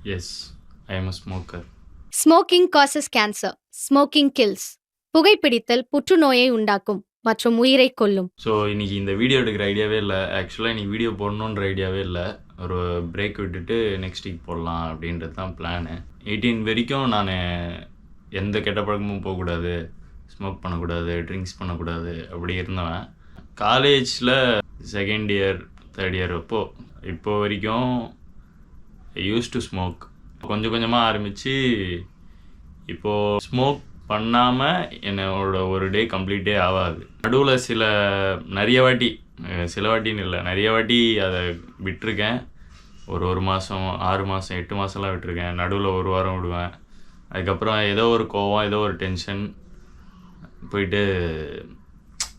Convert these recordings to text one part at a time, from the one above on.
Yes, I am a smoker. Smoking causes cancer, smoking kills. புகைப்பிடித்தல் புற்றுநோயை உண்டாக்கும் மற்றும் உயிரை கொல்லும். ஸோ இன்னைக்கு இந்த வீடியோ எடுக்கிற ஐடியாவே இல்லை. ஆக்சுவலாக இன்னைக்கு வீடியோ போடணுன்ற ஐடியாவே இல்லை. ஒரு பிரேக் விட்டுட்டு நெக்ஸ்ட் வீக் போடலாம் அப்படின்றது தான் பிளானு. 18 வரைக்கும் நான் எந்த கெட்ட பழக்கமும் போகக்கூடாது, ஸ்மோக் பண்ணக்கூடாது, ட்ரிங்க்ஸ் பண்ணக்கூடாது அப்படி இருந்தவன். காலேஜில் செகண்ட் இயர் தேர்ட் இயர் இப்போ வரைக்கும் யூஸ் டு ஸ்மோக். கொஞ்சம் கொஞ்சமாக ஆரம்பித்து இப்போது ஸ்மோக் பண்ணாமல் என்னோட ஒரு டே கம்ப்ளீட்டே ஆகாது. நடுவில் நிறைய வாட்டின்னு இல்லை, நிறைய வாட்டி அதை விட்டுருக்கேன். ஒரு மாதம் 6 மாதம் 8 மாதம்லாம் விட்டுருக்கேன். நடுவில் ஒரு வாரம் விடுவேன். அதுக்கப்புறம் ஏதோ ஒரு கோவம், ஏதோ ஒரு டென்ஷன் போயிட்டு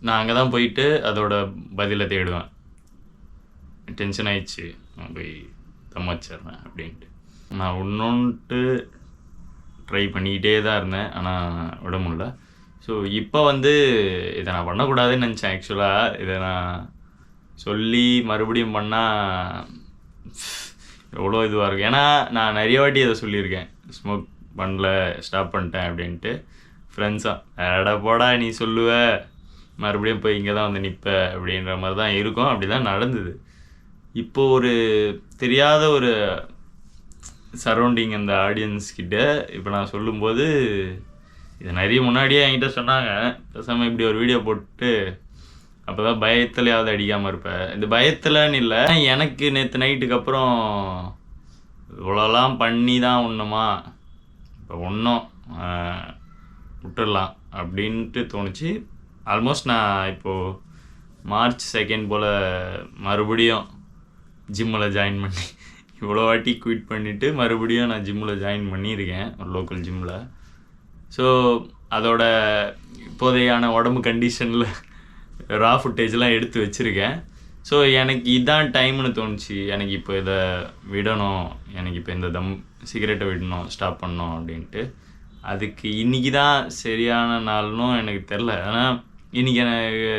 நான் அங்கே தான் போயிட்டு அதோட பதிலை தேடுவேன். டென்ஷன் ஆயிடுச்சு, நான் போய் தம் வச்சிட்றேன் அப்படின்ட்டு. நான் இன்னொன்ட்டு ட்ரை பண்ணிக்கிட்டே தான் இருந்தேன், ஆனால் விட முடியல. ஸோ இப்போ இதை நான் பண்ணக்கூடாதுன்னு நினச்சேன். ஆக்சுவலாக இதை நான் சொல்லி மறுபடியும் பண்ணால் எவ்வளோ இதுவாக இருக்கும். ஏன்னா நான் நிறைய வாட்டி அதை சொல்லியிருக்கேன், ஸ்மோக் பண்ணல, ஸ்டாப் பண்ணிட்டேன் அப்படின்ட்டு. ஃப்ரெண்ட்ஸாக எடா போடா நீ சொல்லுவ, மறுபடியும் போய் இங்கே தான் நிற்ப அப்படின்ற மாதிரி தான் இருக்கும். அப்படி தான் நடந்தது. இப்போது ஒரு தெரியாத ஒரு சரௌண்டிங் அந்த ஆடியன்ஸ்கிட்ட இப்போ நான் சொல்லும்போது, இது நிறைய முன்னாடியே என்கிட்ட சொன்னாங்க, பேசாமல் இப்படி ஒரு வீடியோ போட்டு அப்போ தான் பயத்துலையாவது அடிக்காமல் இருப்பேன். இந்த பயத்தில்னு இல்லை, எனக்கு நேற்று நைட்டுக்கு அப்புறம் இவ்வளோலாம் பண்ணி தான் ஒன்றுமா, இப்போ ஒன்றும் விட்டுடலாம் அப்படின்ட்டு தோணுச்சு. ஆல்மோஸ்ட் நான் இப்போது March 2 போல் மறுபடியும் ஜிம்மில் ஜாயின் பண்ணி, இவ்வளோ வாட்டி குவிட் பண்ணிவிட்டு மறுபடியும் நான் ஜிம்மில் ஜாயின் பண்ணியிருக்கேன், ஒரு லோக்கல் ஜிம்மில். ஸோ அதோட இப்போதையான உடம்பு கண்டிஷனில் ரா ஃபுட்டேஜ்லாம் எடுத்து வச்சுருக்கேன். ஸோ எனக்கு இதான் டைம்னு தோணுச்சு. எனக்கு இப்போ இதை விடணும், எனக்கு இப்போ இந்த சிகரெட்டை விடணும், ஸ்டாப் பண்ணணும் அப்படின்ட்டு. அதுக்கு இன்றைக்கி தான் சரியான நாள்னும் எனக்கு தெரில. ஆனால் இன்றைக்கி எனக்கு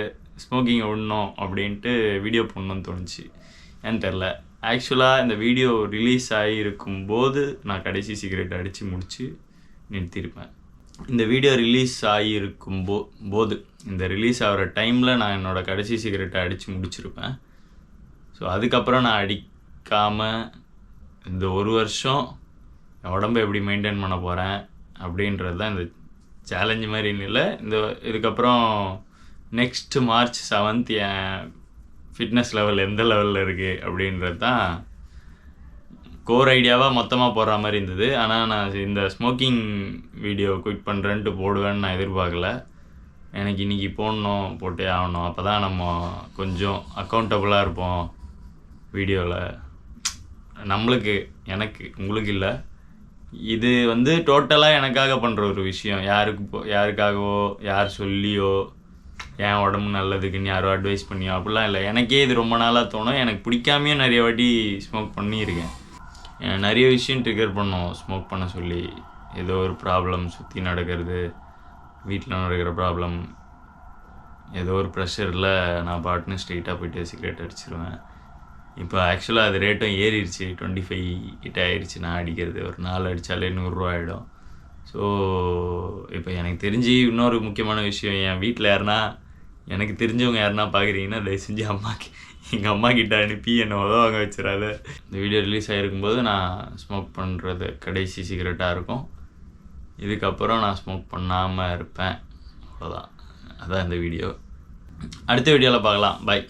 ஸ்மோக்கிங்கை விடணும் அப்படின்ட்டு வீடியோ போடணும்னு தோணுச்சு. ஏன்னு தெரில. ஆக்சுவலாக இந்த வீடியோ ரிலீஸ் ஆகியிருக்கும்போது நான் கடைசி சிகரெட் அடித்து முடித்து நிறுத்தியிருப்பேன். இந்த வீடியோ ரிலீஸ் ஆகியிருக்கும்போது இந்த ரிலீஸ் ஆகிற டைமில் நான் என்னோடய கடைசி சிகரெட்டை அடித்து முடிச்சிருப்பேன். ஸோ அதுக்கப்புறம் நான் அடிக்காமல் இந்த ஒரு வருஷம் என் உடம்பை எப்படி மெயின்டைன் பண்ண போகிறேன் அப்படின்றது தான் இந்த சேலஞ்சு மாதிரி இல்லை. இதுக்கப்புறம் நெக்ஸ்ட் March 7 என் ஃபிட்னஸ் லெவல் எந்த லெவலில் இருக்குது அப்படின்றது தான் கோர் ஐடியாவாக மொத்தமாக போடுற மாதிரி இருந்தது. ஆனால் நான் இந்த ஸ்மோக்கிங் வீடியோ குவிட் பண்ணுறேன்ட்டு போடுவேன்னு நான் எதிர்பார்க்கல. எனக்கு இன்றைக்கி போட்டே ஆகணும். அப்போ தான் நம்ம கொஞ்சம் அக்கௌண்டபுளாக இருப்போம் வீடியோவில். நம்மளுக்கு, எனக்கு, உங்களுக்கு இல்லை. இது டோட்டலாக எனக்காக பண்ணுற ஒரு விஷயம். யாருக்காகவோ, யார் சொல்லியோ, என் உடம்பு நல்லதுக்குன்னு யாரோ அட்வைஸ் பண்ணியோ அப்படிலாம் இல்லை. எனக்கே இது ரொம்ப நாளாக தோணும். எனக்கு பிடிக்காமையும் நிறைய வாட்டி ஸ்மோக் பண்ணியிருக்கேன். நிறைய விஷயம் ட்ரிகர் பண்ணோம் ஸ்மோக் பண்ண சொல்லி. ஏதோ ஒரு ப்ராப்ளம் சுற்றி நடக்கிறது, வீட்டில் நடக்கிற ப்ராப்ளம், ஏதோ ஒரு ப்ரெஷரில் நான் பாட்டுன்னு ஸ்ட்ரெயிட்டாக போய்ட்டு சிகரெட் அடிச்சிருவேன். இப்போ ஆக்சுவலாக அது ரேட்டும் ஏறிடுச்சு, 25 ஆயிடுச்சு. நான் அடிக்கிறது ஒரு 4 அடித்தாலே 100 ரூபா ஆகிடும். ஸோ இப்போ எனக்கு தெரிஞ்சு இன்னொரு முக்கியமான விஷயம், என் வீட்டில் எனக்கு தெரிஞ்சவங்க யாருன்னா பார்க்குறீங்கன்னா தயவு செஞ்சு எங்கள் அம்மா கிட்ட அனுப்பி என்னை உதவாங்க வச்சிடாத. இந்த வீடியோ ரிலீஸ் ஆகிருக்கும்போது நான் ஸ்மோக் பண்ணுறது கடைசி சிகரெட்டாக இருக்கும். இதுக்கப்புறம் நான் ஸ்மோக் பண்ணாமல் இருப்பேன். அவ்வளோதான். அதான் இந்த வீடியோ. அடுத்த வீடியோவில் பார்க்கலாம். பாய்.